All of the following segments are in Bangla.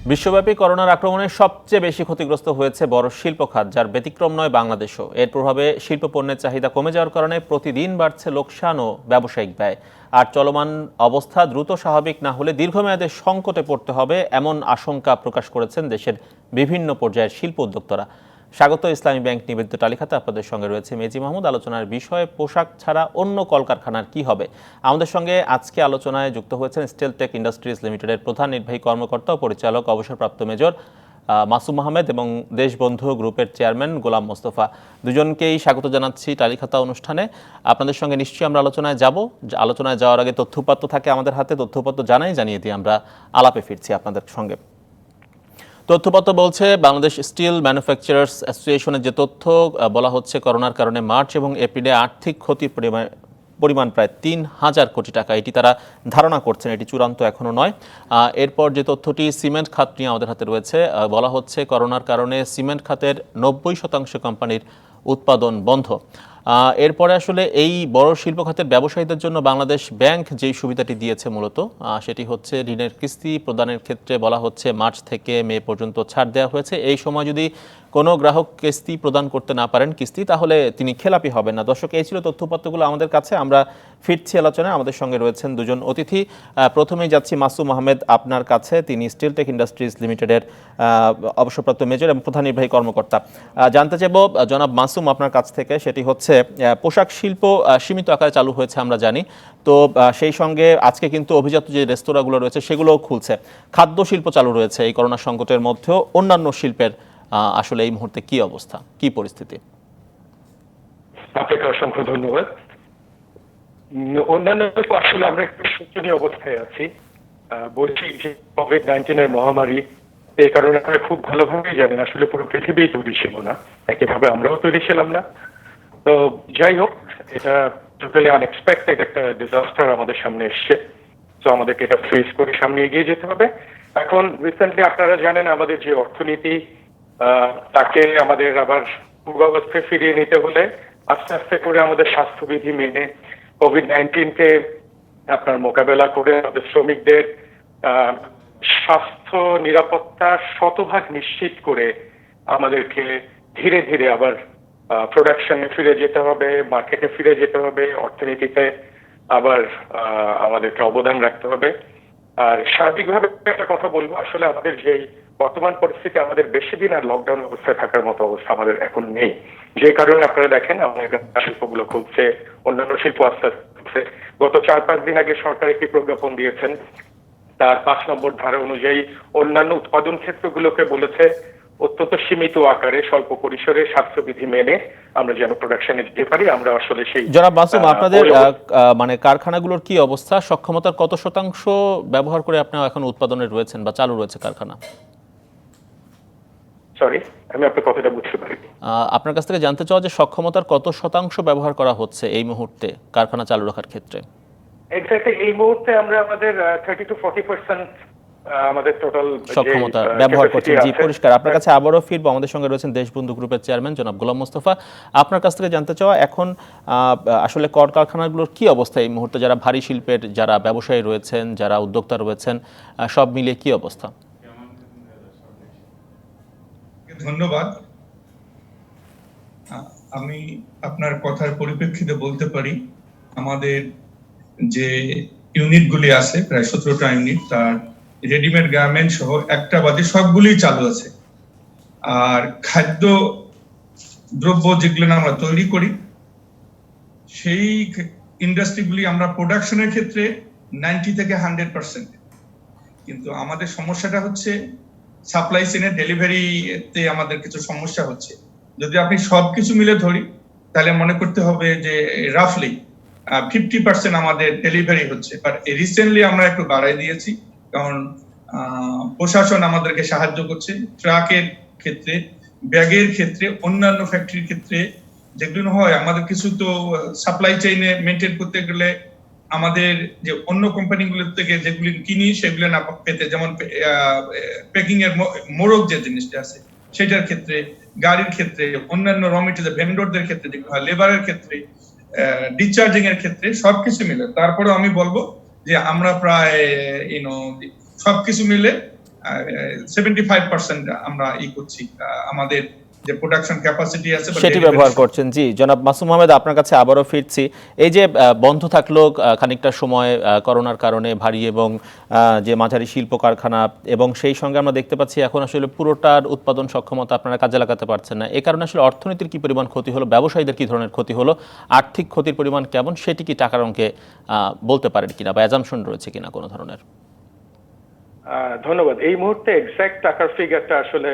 বিশ্বব্যাপী করোনার আক্রমণে সবচেয়ে বেশি ক্ষতিগ্রস্ত হয়েছে বড় শিল্প খাত, যার ব্যতিক্রম নয় বাংলাদেশও। এর প্রভাবে শিল্প পণ্যের চাহিদা কমে যাওয়ার কারণে প্রতিদিন বাড়ছে লোকসান ও ব্যবসায়িক ব্যয়। আর চলমান অবস্থা দ্রুত স্বাভাবিক না হলে দীর্ঘমেয়াদে সংকটে পড়তে হবে এমন আশঙ্কা প্রকাশ করেছেন দেশের বিভিন্ন পর্যায়ের শিল্প উদ্যোক্তারা। স্বাগত ইসলামী ব্যাংক নিবেদিত তালিকাতে আপনাদের সঙ্গে রয়েছে মেজি মাহমুদ। আলোচনার বিষয়ে পোশাক ছাড়া অন্য কলকারখানার কি হবে। আমাদের সঙ্গে আজকে আলোচনায় যুক্ত হয়েছেন স্টেলটেক ইন্ডাস্ট্রিজ লিমিটেডের প্রধান নির্বাহী কর্মকর্তা ও পরিচালক অবসরপ্রাপ্ত মেজর মাসুম আহমেদ এবং দেশবন্ধু গ্রুপের চেয়ারম্যান গোলাম মোস্তফা। দুজনকেই স্বাগত জানাচ্ছি তালিকাতা অনুষ্ঠানে। আপনাদের সঙ্গে নিশ্চয়ই আমরা আলোচনায় যাব। আলোচনায় যাওয়ার আগে তথ্যপত্র থাকে আমাদের হাতে, তথ্যপত্র জানিয়ে দিয়ে আমরা আলাপে ফিরছি আপনাদের সঙ্গে। তথ্যপত্র বলছে, বাংলাদেশ স্টিল ম্যানুফ্যাকচারার্স অ্যাসোসিয়েশনের যে তথ্য বলা হচ্ছে, করোনার কারণে মার্চ এবং এপ্রিলে আর্থিক ক্ষতির পরিমাণ প্রায় ৩,০০০ কোটি টাকা। এটি তারা ধারণা করছেন, এটি চূড়ান্ত এখনও নয়। এরপর যে তথ্যটি সিমেন্ট খাত নিয়ে আমাদের হাতে রয়েছে, বলা হচ্ছে করোনার কারণে সিমেন্ট খাতের ৯০% কোম্পানির উৎপাদন বন্ধ। এরপরে আসলে এই বড় শিল্প খাতের ব্যবসায়ীদের জন্য বাংলাদেশ ব্যাংক যেই সুবিধাটি দিয়েছে মূলত সেটি হচ্ছে ঋণের কিস্তি প্রদানের ক্ষেত্রে বলা হচ্ছে মার্চ থেকে মে পর্যন্ত ছাড় দেওয়া হয়েছে। এই সময় যদি কোনো গ্রাহক কিস্তি প্রদান করতে না পারেন তাহলে তিনি খেলাপি হবেন না। দর্শক, এই ছিল তথ্যপত্রগুলো আমাদের কাছে। আমরা ফিরছি আলোচনায়। আমাদের সঙ্গে রয়েছেন দুজন অতিথি। প্রথমেই যাচ্ছি মাসুম আহমেদ আপনার কাছে। তিনি স্টিলটেক ইন্ডাস্ট্রিজ লিমিটেডের অবসরপ্রাপ্ত মেজর এবং প্রধান নির্বাহী কর্মকর্তা। জানতে চাইব জনাব মাসুম আপনার কাছ থেকে, সেটি হচ্ছে পোশাক শিল্প সীমিত আকারে চালু হয়েছে আমরা জানি, তো সেই সঙ্গে আজকে কিন্তু অভিজাত যে রেস্তোরাঁগুলো রয়েছে সেগুলোও খুলছে। খাদ্য শিল্প চালু রয়েছে এই করোনা সংকটের মধ্যেও। অন্যান্য শিল্পের আসলে এই মুহূর্তে কি অবস্থা, কি পরিস্থিতি? আপনাকে অসংখ্য ধন্যবাদ। অন্যান্য আসলে আমরা একটু শোচনীয় অবস্থায় আছি। বলছি যে কোভিড-19 মহামারী, এই কারণে আপনারা খুব ভালোভাবেই জানেন আসলে পুরো পৃথিবী তৈরি ছিল না, একইভাবে আমরাও তৈরি ছিলাম না। তো যাই হোক, এটা টোটালি আনএক্সপেক্টেড একটা ডিজাস্টার আমাদের সামনে এসছে। তো আমাদেরকে এটা ফেস করে সামনে এগিয়ে যেতে হবে। এখন রিসেন্টলি আপনারা জানেন আমাদের যে অর্থনীতি, তাকে আমাদের আবার পূর্বাবস্থায় ফিরিয়ে নিতে হলে আস্তে আস্তে করে আমাদের স্বাস্থ্যবিধি মেনে কোভিড-19 আপনার মোকাবেলা করে আমাদের শ্রমিকদের স্বাস্থ্য নিরাপত্তা শতভাগ নিশ্চিত করে আমাদেরকে ধীরে ধীরে আবার প্রোডাকশনে ফিরে যেতে হবে, মার্কেটে ফিরে যেতে হবে, অর্থনীতিতে আবার আমাদেরকে অবদান রাখতে হবে। আর সার্বিকভাবে একটা কথা বলবো, আসলে আমাদের যে বর্তমান পরিস্থিতি, আমাদের বেশি দিন আর লকডাউন অবস্থায় থাকার মতো অবস্থা আমাদের এখন নেই। যে কারণে আপনারা দেখেন আমাদের শিল্পগুলো খুলছে, অন্যান্য শিল্প আস্তে আস্তে। গত ৪-৫ দিন আগে সরকার একটি প্রজ্ঞাপন দিয়েছেন, তার ৫ নম্বর ধারা অনুযায়ী অন্যান্য উৎপাদন ক্ষেত্রগুলোকে বলেছে অত্যন্ত সীমিত আকারে স্বল্প পরিসরে স্বাস্থ্যবিধি মেনে আমরা যেন প্রোডাকশনে যেতে পারি। আমরা আসলে সেই জনাব মাসুম, আপনাদের মানে কারখানাগুলোর কি অবস্থা? সক্ষমতার কত শতাংশ ব্যবহার করে আপনারা এখন উৎপাদনে রয়েছেন বা চালু রয়েছে কারখানা? সরি, আমি আপনার কথাটা বুঝতে পারিনি। আপনার কাছ থেকে জানতে চাওয়া যে সক্ষমতার কত শতাংশ ব্যবহার করা হচ্ছে এই মুহূর্তে কারখানা চালু রাখার ক্ষেত্রে? এক্স্যাক্টলি এই মুহূর্তে আমরা আমাদের 30-40% আমাদের টোটাল সক্ষমতা ব্যবহার করছেন। জি, পরিষ্কার। আপনার কাছে আবারও ফিরবো। আমাদের সঙ্গে রয়েছেন দেশবন্ধু গ্রুপের চেয়ারম্যান জনাব গোলাম মোস্তফা। আপনার কাছ থেকে জানতে চাওয়া এখন আসলে কলকারখানাগুলোর কি অবস্থা এই মুহূর্তে, যারা ভারী শিল্পের যারা ব্যবসায়ী রয়েছেন, যারা উদ্যোক্তা রয়েছেন, সব মিলিয়ে কি অবস্থা? ধন্যবাদ। আমি আপনার কথার পরিপ্রেক্ষিতে বলতে পারি আমাদের যে ইউনিটগুলি আছে প্রায় 17টা ইউনিট, তার রেডিমেড গার্মেন্ট সহ একটা বাদে সবগুলি চালু আছে। আর খাদ্য দ্রব্য যেগুলো আমরা তৈরি করি সেই ইন্ডাস্ট্রিগুলি আমরা প্রোডাকশনের ক্ষেত্রে 90 থেকে 100%। কিন্তু আমাদের সমস্যাটা হচ্ছে সাপ্লাই চেনে ডেলিভারিতে আমাদের কিছু সমস্যা হচ্ছে। যদি আপনি সবকিছু মিলে ধরি তাহলে মনে করতে হবে যে রাফলি 50% আমাদের ডেলিভারি হচ্ছে। বাট রিসেন্টলি আমরা একটু বাড়াই দিয়েছি, কারণ প্রশাসন আমাদেরকে সাহায্য করছে ট্রাকের ক্ষেত্রে, ব্যাগের ক্ষেত্রে, অন্যান্য ফ্যাক্টরির ক্ষেত্রে যেগুলো হয়। আমাদের কিছু তো সাপ্লাই চেইনে মেনটেন করতে গেলে আমাদের যে অন্য কোম্পানিগুলো থেকে যেগুলি কিনি সেগুলো না পেতে, যেমন প্যাকিং এর মোড়ক যে জিনিসটা আছে সেটার ক্ষেত্রে, গাড়ির ক্ষেত্রে, অন্যান্য র মেটেরিয়াল ভেন্ডরদের ক্ষেত্রে, লেবারের ক্ষেত্রে, ডিসচার্জিং এর ক্ষেত্রে সবকিছু মিলে তারপরে আমি বলবো যে আমরা প্রায় সবকিছু মিলে 75% আমরা করছি, আমাদের যে প্রোডাকশন ক্যাপাসিটি আছে সেটি ব্যবহার করছেন। জি, জনাব মাসুম আহমেদ, আপনার কাছে আবারও ফিরছি। এই যে বন্ধ থাকলো খানিকটা সময় করোনার কারণে ভারী এবং যে মাঝারি শিল্প কারখানা, এবং সেই সঙ্গে আমরা দেখতে পাচ্ছি এখন আসলে পুরোটার উৎপাদন সক্ষমতা আপনারা কাজে লাগাতে পারছেন না। এই কারণে আসলে অর্থনীতির কি পরিমাণ ক্ষতি হলো, ব্যবসায়ীদের কি ধরনের ক্ষতি হলো, আর্থিক ক্ষতির পরিমাণ কেমন, সেটি কি টাকার অঙ্কে বলতে পারেন কিনা বা অ্যাজাম্পশন রয়েছে কিনা কোনো ধরনের? ধন্যবাদ। এই মুহূর্তে এক্সাক্ট টাকার ফিগারটা আসলে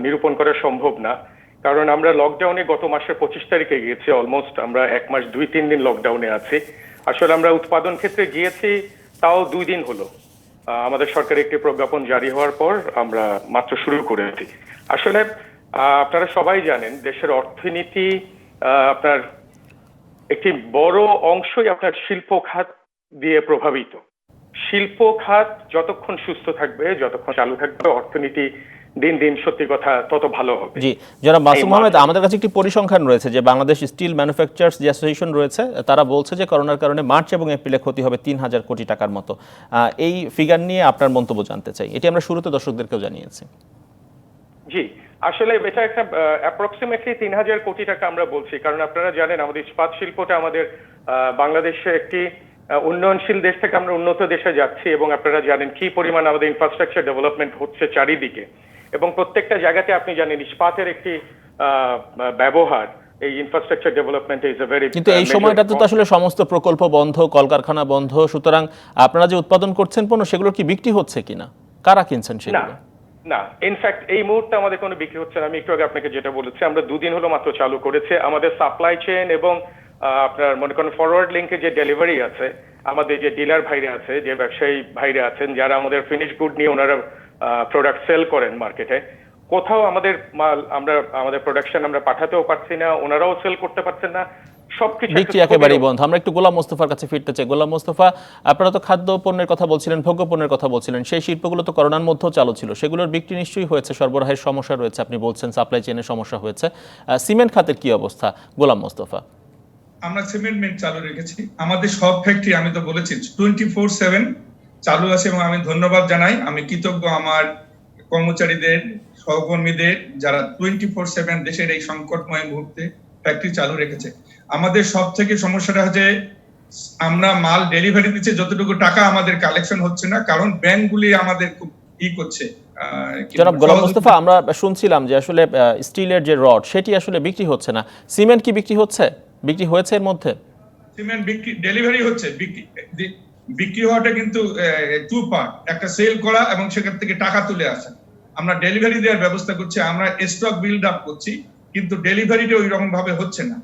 নিরূপণ করা সম্ভব না, কারণ আমরা লকডাউনে গত মাসের 25 তারিখে গিয়েছি। অলমোস্ট আমরা 1 মাস 2-3 দিন লকডাউনে আছি। আসলে আমরা উৎপাদন ক্ষেত্রে গিয়েছি তাও 2 দিন হলো। আমাদের সরকারের একটি প্রজ্ঞাপন জারি হওয়ার পর আমরা মাত্র শুরু করেছি। আসলে আপনারা সবাই জানেন দেশের অর্থনীতি আপনার একটি বড় অংশই আপনার শিল্প খাত দিয়ে প্রভাবিত। শিল্প খাত যতক্ষণ সুস্থ থাকবে, যতক্ষণ চালু থাকবে, অর্থনীতি দিন দিন সত্যি কথা তত ভালো হবে। জি, জনাব মাসুম আহমেদ, আমাদের কাছে একটি পরিসংখ্যান রয়েছে যে বাংলাদেশ স্টিল ম্যানুফ্যাকচারার্স যে অ্যাসোসিয়েশন রয়েছে, তারা বলছে যে করোনার কারণে মার্চ এবং এপ্রিলে ক্ষতি হবে 3000 কোটি টাকার মতো। এই ফিগার নিয়ে আপনার মন্তব্য জানতে চাই। এটি আমরা শুরুতে দর্শকদেরকেও জানিয়েছি। জি, আসলে এটা একটা অ্যাপ্রক্সিমেটলি 3000 কোটি টাকা আমরা বলছি, কারণ আপনারা জানেন আমাদের ইস্পাত শিল্পটা আমাদের বাংলাদেশে একটি উন্নয়নশীল দেশ থেকে আমরা উন্নত দেশে যাচ্ছি, এবং আপনারা জানেন কি পরিমাণ আমাদের ইনফ্রাস্ট্রাকচার ডেভেলপমেন্ট হচ্ছে চারিদিকে, এবং প্রত্যেকটা জায়গাতে আপনি জানেন ইস্পাতের একটি ব্যবহার এই infrastructure development is a very. কিন্তু এই সময়টাতে তো আসলে সমস্ত প্রকল্প বন্ধ, কলকারখানা বন্ধ, সুতরাং আপনারা যে উৎপাদন করছেন পণ্য, সেগুলো কি বিক্রি হচ্ছে কিনা, কারা কিনছেন সেগুলো? না, ইনফ্যাক্ট এই মুহূর্তে আমাদের কোনো বিক্রি হচ্ছে না। আমি একটু আগে আপনাকে যেটা বলেছি, আমরা 2 দিন হলো মাত্র চালু করেছে। আমাদের সাপ্লাই চেইন এবং আপনার মনে করেন ফরওয়ার্ড লিঙ্কে যে ডেলিভারি আছে, আমাদের যে ডিলার ভাইরা আছে, যে ব্যবসায়ী ভাইরা আছেন, যারা আমাদের ফিনিশ গুড নিয়ে ওনারা প্রোডাক্ট সেল করেন মার্কেটে, কোথাও আমাদের মাল আমাদের প্রোডাকশন আমরা পাঠাতেও পারছি না, ওনারাও সেল করতে পারছেন না, সবকিছু বিক্রি একেবারেই বন্ধ। আমরা একটু গোলাম মোস্তফার কাছে ফিরতে চাই। গোলাম মোস্তফা, আপনারা তো খাদ্য পণ্যের কথা বলছিলেন, ভোগ্য পণ্যের কথা বলছিলেন, সেই শিল্পগুলো তো করোনার মধ্যেও চালু ছিল, সেগুলোর বিক্রি নিশ্চয়ই হয়েছে, সরবরাহের সমস্যা রয়েছে, আপনি বলছেন সাপ্লাই চেইনের সমস্যা হয়েছে। সিমেন্ট খাতের কি অবস্থা গোলাম মোস্তফা? আমরা সিমেন্ট মিল চালু রেখেছি, আমাদের সব ফ্যাক্টরি আমি তো বলেছি 24/7 চালু আছে, এবং আমি ধন্যবাদ জানাই, আমি কৃতজ্ঞ আমার কর্মচারীদের, সহকর্মীদের, যারা 24/7 দেশের এই সংকটময় মুহূর্তে ফ্যাক্টরি চালু রেখেছে। আমাদের সব থেকে সমস্যাটা হচ্ছে আমরা মাল ডেলিভারি দিচ্ছি, যতটুকু টাকা আমাদের কালেকশন হচ্ছে না, কারণ ব্যাংকগুলি আমাদের খুব করছে। জনাব গোলাম মোস্তফা, আমরা শুনছিলাম যে আসলে স্টিলের যে রড, সেটি আসলে বিক্রি হচ্ছে না। সিমেন্ট কি বিক্রি হচ্ছে, বিক্রি হয়েছে এর মধ্যে? সিমেন্ট বিক্রি, ডেলিভারি হচ্ছে, বিক্রি হওয়াটা কিন্তু 2 পার্ট, একটা সেল করা এবং সেখান থেকে টাকা তুলে আসা। আমরা ডেলিভারি দেওয়ার ব্যবস্থা করছি, আমরা স্টক বিল্ড আপ করছি, কিন্তু ডেলিভারিটা ওই রকম ভাবে হচ্ছে না,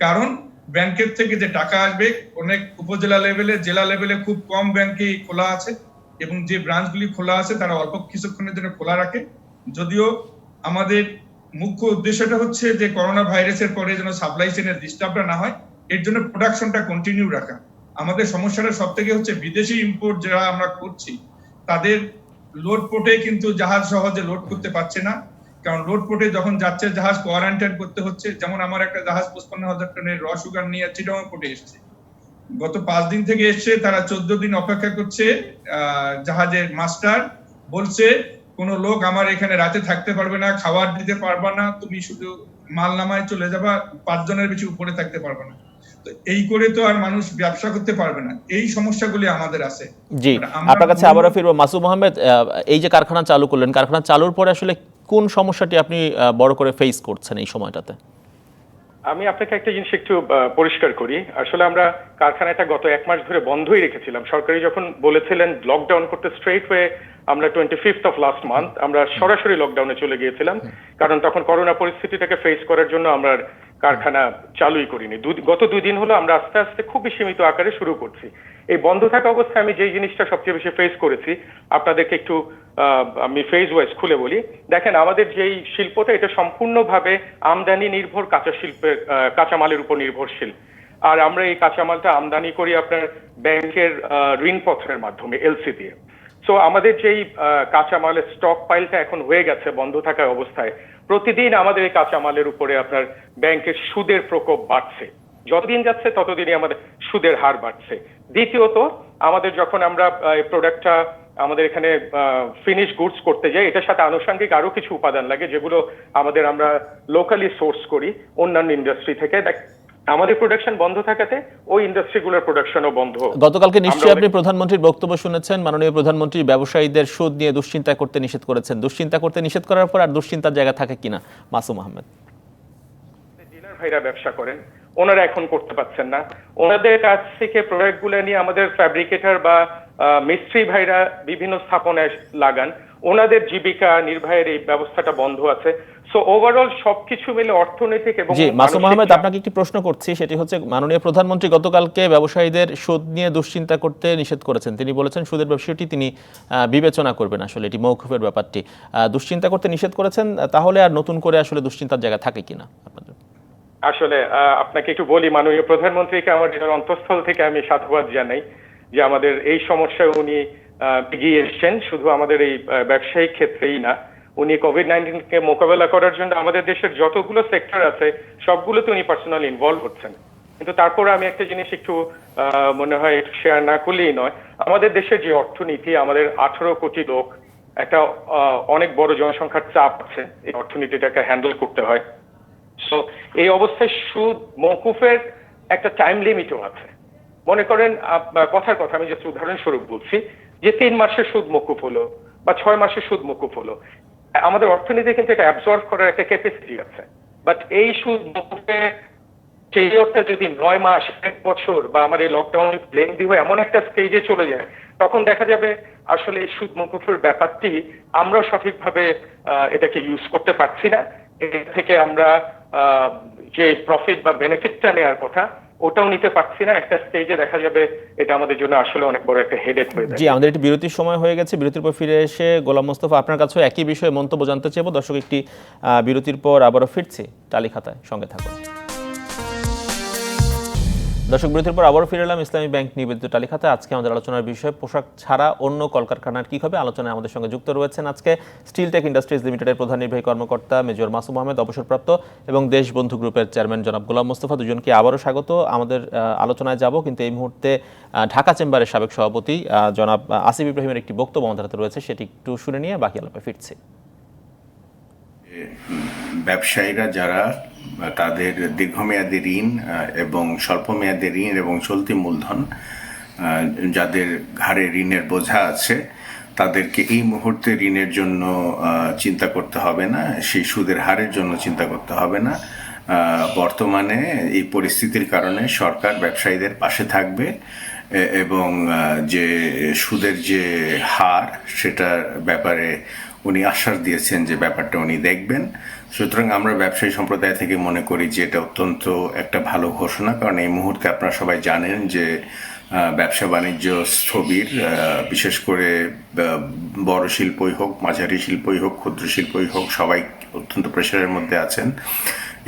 কারণ ব্যাংকের থেকে যে টাকা আসবে, অনেক উপজেলা লেভেলে, জেলা লেভেলে খুব কম ব্যাংকে খোলা আছে, এবং যে ব্রাঞ্চগুলি খোলা আছে তারা অল্প কিছুক্ষণের জন্য খোলা রাখে। যদিও আমাদের মুখ্য উদ্দেশ্যটা হচ্ছে যে করোনা ভাইরাসের পরে যেন সাপ্লাই চেইনের ডিস্টার্বটা না হয়, এর জন্য প্রোডাকশনটা কন্টিনিউ রাখা। আমাদের সমস্যাটা সব থেকে হচ্ছে বিদেশি ইম্পোর্ট যারা আমরা করছি, তাদের লোড পোর্টে কিন্তু জাহাজ সহজে লোড করতে পারছে না, কারণ লোড পোর্টে যখন যাচ্ছে জাহাজ কোয়ারেন্টাইন করতে হচ্ছে। যেমন আমার একটা জাহাজ 55,000 টনের র সুগার নিয়ে চিটাগং পোর্টে এসেছে, গত 5 দিন থেকে এসছে, তারা 14 দিন অপেক্ষা করছে। জাহাজের মাস্টার বলছে কোন লোক আমার এখানে রাতে থাকতে পারবে না, খাবার দিতে পারবে না, তুমি শুধু মাল নামায় চলে যাবা, 5 জনের বেশি উপরে থাকতে পারবে না। তো এই করে তো আর মানুষ ব্যবসা করতে পারবে না, এই সমস্যাগুলি আমাদের আছে। জি, আপনার কাছে আবারও ফিরবো। মাসুম আহমেদ, এই যে কারখানা চালু করলেন, কারখানা চালুর পরে আসলে কোন সমস্যাটি আপনি বড় করে ফেস করছেন এই সময়টাতে? আমি আপনাকে একটা জিনিস একটু পরিষ্কার করি। আসলে আমরা কারখানাটা গত 1 মাস ধরে বন্ধই রেখেছিলাম। সরকারি যখন বলেছিলেন লকডাউন করতে, স্ট্রেট ওয়ে আমরা 25th of last month আমরা সরাসরি লকডাউনে চলে গিয়েছিলাম, কারণ তখন করোনা পরিস্থিতিটাকে ফেস করার জন্য আমরা কারখানা চালুই করিনি। গত 2 দিন হলো আমরা আস্তে আস্তে খুবই সীমিত আকারে শুরু করছি। এই বন্ধ থাকা অবস্থায় আমি যেই জিনিসটা সবচেয়ে বেশি ফেস করেছি, আপনাদেরকে একটু আমি ফেজ ওয়াইজ খুলে বলি। দেখেন, আমাদের যেই শিল্পটা, এটা সম্পূর্ণভাবে আমদানি নির্ভর কাঁচামালের উপর নির্ভরশীল। আর আমরা এই কাঁচামালটা আমদানি করি আপনার ব্যাংকের ঋণপত্রের মাধ্যমে, এলসি দিয়ে। সো আমাদের যেই কাঁচামালের স্টক পাইলটা এখন হয়ে গেছে বন্ধ থাকার অবস্থায়, প্রতিদিন আমাদের এই কাঁচামালের উপরে আপনার ব্যাংকের সুদের প্রকোপ বাড়ছে। যতদিন যাচ্ছে ততদিনই আমাদের সুদের হার বাড়ছে। দ্বিতীয়ত, আমাদের যখন আমরা এই প্রোডাক্টটা আমাদের এখানে ফিনিশ গুডস করতে যাই, এটার সাথে আনুষঙ্গিক আরো কিছু উপাদান লাগে যেগুলো আমরা লোকালি সোর্স করি অন্যান্য ইন্ডাস্ট্রি থেকে। আমাদের প্রোডাকশন বন্ধ থাকাতে ওই ইন্ডাস্ট্রিগুলোর প্রোডাকশনও বন্ধ। গতকালকে নিশ্চয়ই আপনি প্রধানমন্ত্রীর বক্তব্য শুনেছেন। মাননীয় প্রধানমন্ত্রী ব্যবসায়ীদের সুদ নিয়ে দুশ্চিন্তা করতে নিষেধ করেছেন। দুশ্চিন্তা করতে নিষেধ করার পর আর দুশ্চিন্তার জায়গা থাকে কিনা মাসুম আহমেদ? ডিলার ভাইরা ব্যবসা করেন, ওনারা এখন করতে পারছেন না। ওনাদের কাছ থেকে প্রোডাক্টগুলো নিয়ে আমাদের ফ্যাব্রিকেটর বা মিস্ত্রি ভাইরা বিভিন্ন স্থাপনায় লাগান, ওনাদের জীবিকা নির্বাহের এই ব্যবস্থাটা বন্ধ আছে। সো ওভারঅল সবকিছু মিলে অর্থনৈতিক এবং জি মাসুম আহমেদ, আপনাকে একটি প্রশ্ন করছি, সেটি হচ্ছে মাননীয় প্রধানমন্ত্রী গতকালকে ব্যবসায়ীদের সুদ নিয়ে দুশ্চিন্তা করতে নিষেধ করেছেন। তিনি বলেছেন সুদের বিষয়টি তিনি বিবেচনা করবেন, আসলে এটি মৌকুফের ব্যাপারটি দুশ্চিন্তা করতে নিষেধ করেছেন। তাহলে আর নতুন করে আসলে দুশ্চিন্তার জায়গা থাকে কিনা আপনাদের? আসলে আপনাকে একটু বলি, মাননীয় প্রধানমন্ত্রীকে আমার অন্তঃস্থল থেকে আমি সাধুবাদ জানাই যে আমাদের এই সমস্যায় উনি এগিয়ে এসছেন। শুধু আমাদের এই ব্যবসায়িক ক্ষেত্রেই না, উনি কোভিড-19 কে মোকাবেলা করার জন্য আমাদের দেশের যতগুলো সেক্টর আছে সবগুলোতে উনি পার্সোনালি ইনভলভ হচ্ছেন। কিন্তু তারপরে আমি একটা জিনিস একটু মনে হয় একটু শেয়ার না করলেই নয়। আমাদের দেশের যে অর্থনীতি, আমাদের 18 কোটি লোক, একটা অনেক বড় জনসংখ্যার চাপ আছে, এই অর্থনীতিটাকে হ্যান্ডেল করতে হয়। সো এই অবস্থায় সুদ মওকুফের একটা টাইম লিমিটও আছে। মনে করেন কথার কথা আমি জাস্ট উদাহরণস্বরূপ বলছি যে 3 মাসের সুদ মওকুফ হলো বা 6 মাসের সুদ মওকুফ হলো, আমাদের অর্থনীতি কিন্তু এটা অ্যাবজর্ব করার একটা ক্যাপাসিটি আছে। বাট এই সুদ মওকুফে পিরিয়ডটা যদি 9 মাস 1 বছর বা আমার এই লকডাউন লেন্দি হয়ে এমন একটা স্টেজে চলে যায়, তখন দেখা যাবে আসলে এই সুদ মওকুফের ব্যাপারটি আমরা সঠিকভাবে এটাকে ইউজ করতে পারছি না। এর থেকে আমরা যে প্রফিট বা বেনিফিটটা নেওয়ার কথা ওটাও নিতে পারছি না। একটা স্টেজে দেখা যাবে এটা আমাদের জন্য আসলে অনেক বড় একটা হেডেক হয়ে যায়। জি, আমাদের একটি বিরতির সময় হয়ে গেছে। বিরতির পর ফিরে এসে গোলাম মোস্তফা আপনার কাছেও একই বিষয়ে মন্তব্য জানতে চাইবো। দর্শক, একটি বিরতির পর আবারও ফিরছি টালি খাতায়, সঙ্গে থাকুন। দর্শক, বিরতির পর আবারও ফিরে এলাম ইসলামী ব্যাংক নিবেদিত টালি খাতায়। আজকে আমাদের আলোচনার বিষয় পোশাক ছাড়া অন্য কলকারখানার কি হবে। আলোচনায় আমাদের সঙ্গে যুক্ত রয়েছেন আজকে স্টিল টেক ইন্ডাস্ট্রিজ লিমিটেডের প্রধান নির্বাহী কর্মকর্তা মেজর মাসুম আহমেদ অবসরপ্রাপ্ত এবং দেশবন্ধু গ্রুপের চেয়ারম্যান জনাব গোলাম মোস্তফা। দুজনকে আবারও স্বাগত। আমাদের আলোচনায় যাব, কিন্তু এই মুহূর্তে ঢাকা চেম্বারের সাবেক সভাপতি জনাব আসিফ ইব্রাহিমের একটি বক্তব্য আমাদের হাতে রয়েছে, সেটি একটু শুনে নিয়ে বাকি আলাপে ফিরছি। ব্যবসায়ীরা যারা তাদের দীর্ঘমেয়াদী ঋণ এবং স্বল্পমেয়াদী ঋণ এবং চলতি মূলধন, যাদের ঘাড়ে ঋণের বোঝা আছে, তাদেরকে এই মুহূর্তে ঋণের জন্য চিন্তা করতে হবে না, সেই সুদের হারের জন্য চিন্তা করতে হবে না। বর্তমানে এই পরিস্থিতির কারণে সরকার ব্যবসায়ীদের পাশে থাকবে এবং যে সুদের যে হার, সেটার ব্যাপারে উনি আশ্বাস দিয়েছেন যে ব্যাপারটা উনি দেখবেন। সুতরাং আমরা ব্যবসায়ী সম্প্রদায় থেকে মনে করি যে এটা অত্যন্ত একটা ভালো ঘোষণা, কারণ এই মুহূর্তে আপনারা সবাই জানেন যে ব্যবসা বাণিজ্য স্থবির, বিশেষ করে বড় শিল্পই হোক, মাঝারি শিল্পই হোক, ক্ষুদ্র শিল্পই হোক, সবাই অত্যন্ত প্রেশারের মধ্যে আছেন।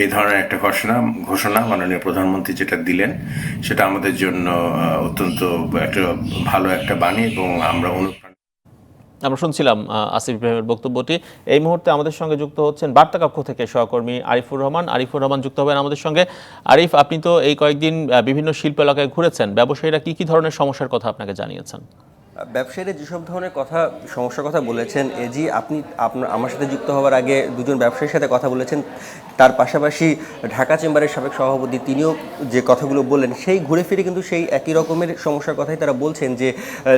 এই ধরনের একটা ঘোষণা মাননীয় প্রধানমন্ত্রী যেটা দিলেন, সেটা আমাদের জন্য অত্যন্ত একটা ভালো একটা বাণী এবং আমরা আমরা শুনছিলাম আসিফ ইব্রাহিমের বক্তব্যটি। এই মুহূর্তে আমাদের সঙ্গে যুক্ত হচ্ছেন বার্তা কক্ষ থেকে সহকর্মী আরিফুর রহমান যুক্ত হবেন আমাদের সঙ্গে। আরিফ, আপনি তো এই কয়েকদিন বিভিন্ন শিল্প এলাকায় ঘুরেছেন, ব্যবসায়ীরা কি কি ধরনের সমস্যার কথা আপনাকে জানিয়েছেন? ব্যবসায়ীরা যেসব ধরনের সমস্যার কথা বলেছেন, এজি আপনি আমার সাথে যুক্ত হওয়ার আগে দুজন ব্যবসায়ীর সাথে কথা বলেছেন, তার পাশাপাশি ঢাকা চেম্বারের সাবেক সভাপতি তিনিও যে কথাগুলো বললেন, সেই ঘুরে ফিরে কিন্তু সেই একই রকমের সমস্যার কথাই তারা বলছেন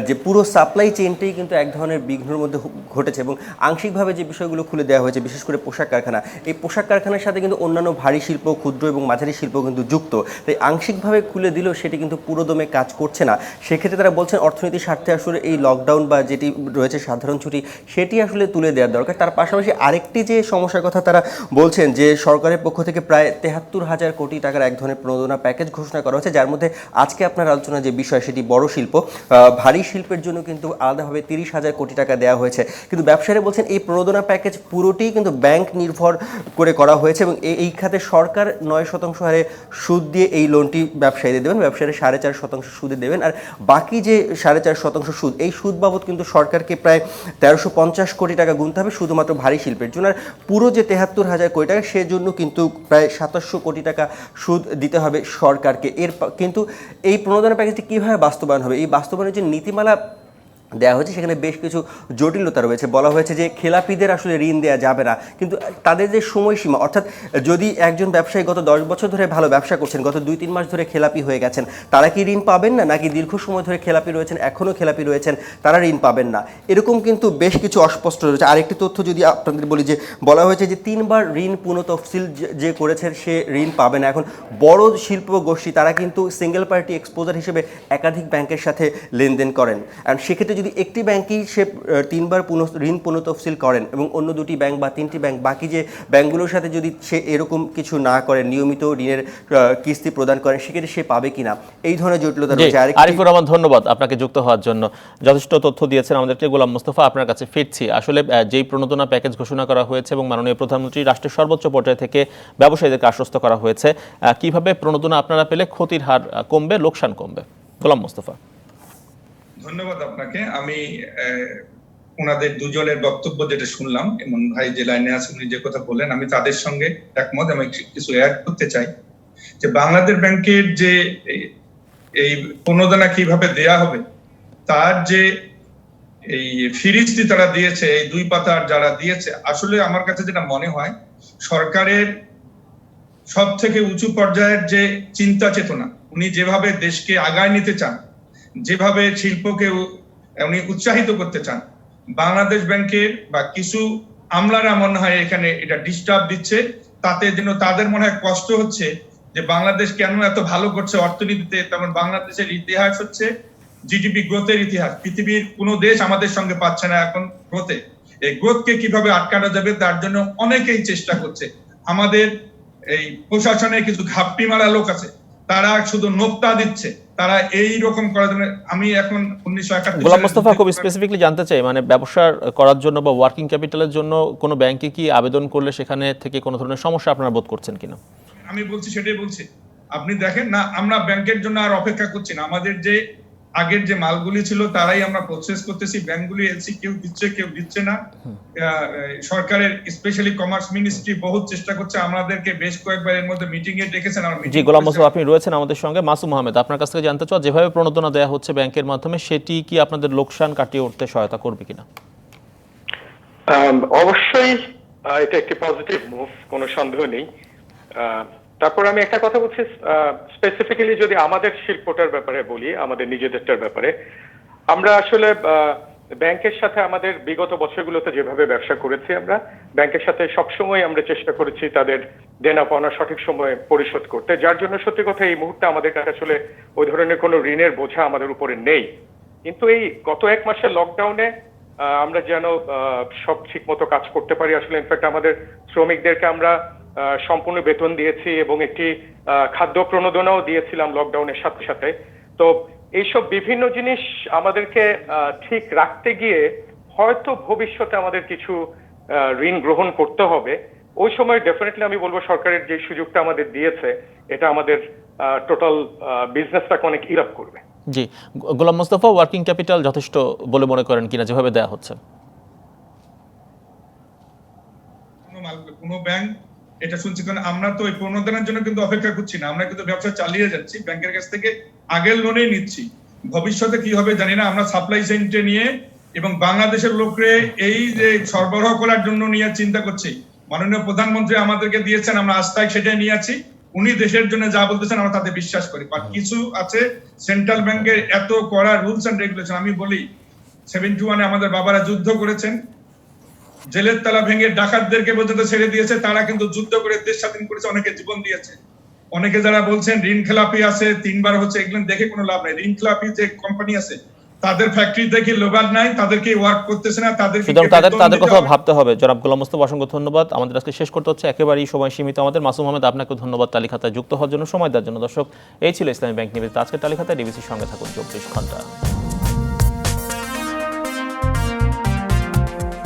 যে পুরো সাপ্লাই চেইনটাই কিন্তু এক ধরনের বিঘ্নের মধ্যে ঘটেছে এবং আংশিকভাবে যে বিষয়গুলো খুলে দেওয়া হয়েছে, বিশেষ করে পোশাক কারখানা, এই পোশাক কারখানার সাথে কিন্তু অন্যান্য ভারী শিল্প, ক্ষুদ্র এবং মাঝারি শিল্প কিন্তু যুক্ত। তাই আংশিকভাবে খুলে দিলেও সেটি কিন্তু পুরোদমে কাজ করছে না। সেক্ষেত্রে তারা বলছেন অর্থনীতির স্বার্থে আসলে এই লকডাউন বা যেটি রয়েছে সাধারণ ছুটি, সেটি আসলে তুলে দেওয়ার দরকার। তার পাশাপাশি আরেকটি যে সমস্যার কথা তারা বলছেন যে সরকারের পক্ষ থেকে প্রায় 73,000 কোটি টাকার এক ধরনের প্রণোদনা প্যাকেজ ঘোষণা করা হয়েছে, যার মধ্যে আজকে আপনার আলোচনা যে বিষয় সেটি বড় শিল্প, ভারী শিল্পের জন্য কিন্তু আলাদাভাবে 30,000 কোটি টাকা দেওয়া হয়েছে। কিন্তু ব্যবসায়ীরা বলছেন এই প্রণোদনা প্যাকেজ পুরোটি কিন্তু ব্যাংক নির্ভর করে করা হয়েছে এবং এই খাতে সরকার 9% হারে সুদ দিয়ে এই লোনটি ব্যবসায়ীদের দেবেন, ব্যবসায়ীরা 4.5% সুদে দেবেন, আর বাকি যে 4.5% সুদ, এই সুদ বাবদ কিন্তু সরকারকে প্রায় 1350 কোটি টাকা গুনতে হবে শুধুমাত্র ভারী শিল্পের জন্য। আর পুরো যে 73,000 কোটি টাকা, সেজন্য কিন্তু প্রায় 2700 কোটি টাকা সুদ দিতে হবে সরকারকে। কিন্তু এই প্রণোদনা প্যাকেজটি কীভাবে বাস্তবায়ন হবে, এই বাস্তবায়নের যে নীতিমালা দেওয়া হয়েছে, সেখানে বেশ কিছু জটিলতা রয়েছে। বলা হয়েছে যে খেলাপিদের আসলে ঋণ দেওয়া যাবে না, কিন্তু তাদের যে সময়সীমা, অর্থাৎ যদি একজন ব্যবসায়ী গত 10 বছর ধরে ভালো ব্যবসা করছেন, গত 2-3 মাস ধরে খেলাপি হয়ে গেছেন, তারা কি ঋণ পাবেন না, নাকি দীর্ঘ সময় ধরে খেলাপি রয়েছেন, এখনও খেলাপি রয়েছেন, তারা ঋণ পাবেন না? এরকম কিন্তু বেশ কিছু অস্পষ্ট রয়েছে। আরেকটি তথ্য যদি আপনাদের বলি, যে বলা হয়েছে যে 3বার ঋণ পুনঃতফসিল যে করেছে সে ঋণ পাবে না। এখন বড় শিল্প গোষ্ঠী তারা কিন্তু সিঙ্গেল পার্টি এক্সপোজার হিসেবে একাধিক ব্যাংকের সাথে লেনদেন করেন, আর সেক্ষেত্রে যদি একটি ব্যাংকই সে 3বার ঋণ পুনঃতফসিল করেন এবং অন্য 2টি ব্যাংক বা 3টি ব্যাংক, বাকি যে ব্যাংকগুলোর সাথে যদি সে এরকম কিছু না করে, নিয়মিত ঋণের কিস্তি প্রদান করেন, সেক্ষেত্রে সে পাবে কিনা, এই ধরনের জটিলতা রয়েছে। আরিফুর রহমান, ধন্যবাদ আপনাকে যুক্ত হওয়ার জন্য। যথেষ্ট তথ্য দিয়েছেন আমাদেরকে। গোলাম মোস্তফা, আপনার কাছে ফিরছি। আসলে যেই প্রণোদনা প্যাকেজ ঘোষণা করা হয়েছে এবং মাননীয় প্রধানমন্ত্রী রাষ্ট্রের সর্বোচ্চ পর্যায় থেকে ব্যবসায়ীদেরকে আশ্বস্ত করা হয়েছে, কিভাবে প্রণোদনা আপনারা পেলে ক্ষতির হার কমবে, লোকসান কমবে? গোলাম মোস্তফা। ধন্যবাদ আপনাকে। আমি ওনাদের দুজনের বক্তব্য যেটা শুনলাম, এমন ভাই যে লাইনে আছে উনি যে কথা বলেন, আমি তাদের সঙ্গে একমত। আমি কিছু অ্যাড করতে চাই যে বাংলাদেশ ব্যাংকের যে এই প্রণোদনা কিভাবে দেয়া হবে, তার যে এই ফিরিস্তি তারা দিয়েছে, এই 2 পাতার যারা দিয়েছে, আসলে আমার কাছে যেটা মনে হয় সরকারের সব থেকে উঁচু পর্যায়ের যে চিন্তা চেতনা, উনি যেভাবে দেশকে আগায় নিতে চান, যেভাবে শিল্পকে উনি উৎসাহিত করতে চান, বাংলাদেশ ব্যাংকের বা কিছু আমলারা মনে হয় এখানে এটা ডিস্টার্ব দিচ্ছে, তাতে যেন তাদের মনে হয় কষ্ট হচ্ছে যে বাংলাদেশ কেন এত ভালো করছে অর্থনীতিতে। তেমন বাংলাদেশের ইতিহাস হচ্ছে জিডিপি গ্রোথের ইতিহাস। পৃথিবীর কোনো দেশ আমাদের সঙ্গে পাচ্ছে না এখন গ্রোথে। এই গ্রোথকে কিভাবে আটকানো যাবে তার জন্য অনেকেই চেষ্টা করছে। আমাদের এই প্রশাসনে কিছু ঘাপটি মারা লোক আছে, তারা শুধু নোক্তা দিচ্ছে, তারা এই রকম করার জন্য। আমি এখন 1971 গোলাম মোস্তফা, খুব স্পেসিফিকলি জানতে চাই, মানে ব্যবসা করার জন্য বা ওয়ার্কিং ক্যাপিটালের জন্য কোনো ব্যাংকে কি আবেদন করলে সেখানে থেকে কোনো ধরনের সমস্যা আপনারা বোধ করছেন কিনা? আমি বলছি, সেটাই বলছি। আপনি দেখেন না, আমরা ব্যাংকের জন্য আর অপেক্ষা করছি না। আমাদের যে আগের যে মালগুলি ছিল তারাই আমরা প্রসেস করতেছি। ব্যাংকগুলি এলসি কেউ দিচ্ছে, কেউ দিচ্ছে না। সরকারের স্পেশালি কমার্স মিনিস্ট্রি বহুত চেষ্টা করছে, আমাদেরকে বেশ কয়েকবার এর মধ্যে মিটিং এ ডেকেছেন। জি গোলাম মোস্তফা, আপনি রয়েছেন আমাদের সঙ্গে। মাসুম আহমেদ, আপনার কাছ থেকে জানতে চাই, যেভাবে প্রণোদনা দেওয়া হচ্ছে ব্যাংকের মাধ্যমে, সেটি কি আপনাদের লোকসান কাটিয়ে উঠতে সহায়তা করবে কিনা? অবশ্যই এটা একটি পজিটিভ মুভ, কোনো সন্দেহ নেই। তারপর আমি একটা কথা বলছি, স্পেসিফিক্যালি যদি আমাদের শিল্পটার ব্যাপারে বলি, আমাদের নিজেদেরটার ব্যাপারে, আমরা আসলে ব্যাংকের সাথে আমাদের বিগত বছরগুলোতে যেভাবে ব্যবসা করেছি, আমরা ব্যাংকের সাথে সবসময় আমরা চেষ্টা করেছি তাদের দেনা পাওনা সঠিক সময়ে পরিশোধ করতে, যার জন্য সত্যি কথা এই মুহূর্তে আমাদের কাছে আসলে ওই ধরনের কোনো ঋণের বোঝা আমাদের উপরে নেই। কিন্তু এই গত 1 মাসের লকডাউনে আমরা যেন সব ঠিক মতো কাজ করতে পারি। আসলে ইনফ্যাক্ট আমাদের শ্রমিকদেরকে আমরা সম্পূর্ণ বেতন দিয়েছি এবং একটি খাদ্য প্রণোদনাও দিয়েছিলাম লকডাউনের সাথে সাথে। তো এইসব বিভিন্ন জিনিস আমাদেরকে ঠিক রাখতে গিয়ে হয়তো ভবিষ্যতে আমাদের কিছু ঋণ গ্রহণ করতে হবে। ওই সময় ডেফিনেটলি আমি বলবো সরকারের যে সুযোগটা আমাদের দিয়েছে, এটা আমাদের টোটাল বিজনেসটাকে অনেক ইরাপ করবে। জি গোলাম মোস্তফা, ওয়ার্কিং ক্যাপিটাল যথেষ্ট বলে মনে করেন কিনা যেভাবে দেওয়া হচ্ছে? কোনো ব্যাংক এটা শুনছি, কারণ আমরা তো ওই প্রণোদনার জন্য কিন্তু অপেক্ষা করছি না, আমরা কিন্তু ব্যবসা চালিয়ে যাচ্ছি, ব্যাংকের কাছ থেকে আগের লোনেই নিচ্ছি। ভবিষ্যতে কি হবে জানি না। আমরা সাপ্লাই চেইনটা নিয়ে এবং বাংলাদেশের লোকরে এই যে সরবরাহ করার জন্য নিয়ে চিন্তা করছি। মাননীয় প্রধানমন্ত্রী আমাদেরকে দিয়েছেন, আমরা আস্থায় সেটাই নিয়ে আছি। উনি দেশের জন্য যা বলতেছেন আমরা তাতে বিশ্বাস করি। বাট কিছু আছে সেন্ট্রাল ব্যাংকের এত কড়া রুলস এন্ড রেগুলেশন। আমি বলি 71-এ আমাদের বাবারা যুদ্ধ করেছেন, জেলের তালা ভেঙে ডাকাতদেরকে পর্যন্ত ছেড়ে দিয়েছে, তারা কিন্তু যুদ্ধ করে দেশ স্বাধীন করেছে, অনেকে জীবন দিয়েছে। অনেকে যারা বলছেন ঋণ খেলাপি আছে 3বার হচ্ছে, এগুলো দেখে কোনো লাভ নেই। ঋণ খেলাপি যে কোম্পানি আছে তাদের ফ্যাক্টরি থেকে লেবার নাই, তাদেরকে ওয়ার্ক করতেছে না, তাদের কথা ভাবতে হবে। জনাব গোলাম মোস্তফা, অসংখ্য ধন্যবাদ। আমাদের আজকে শেষ করতে হচ্ছে, একেবারেই সময় সীমিত আমাদের। মাসুম আহমেদ, আপনাকে ধন্যবাদ তালিকাতায় যুক্ত হওয়ার জন্য, সময় দেওয়ার জন্য। দর্শক, এই ছিল ইসলামী ব্যাংক নিবেদিত আজকের তালিকাতায়। ডিবিসির সঙ্গে থাকুন 24 ঘন্টা।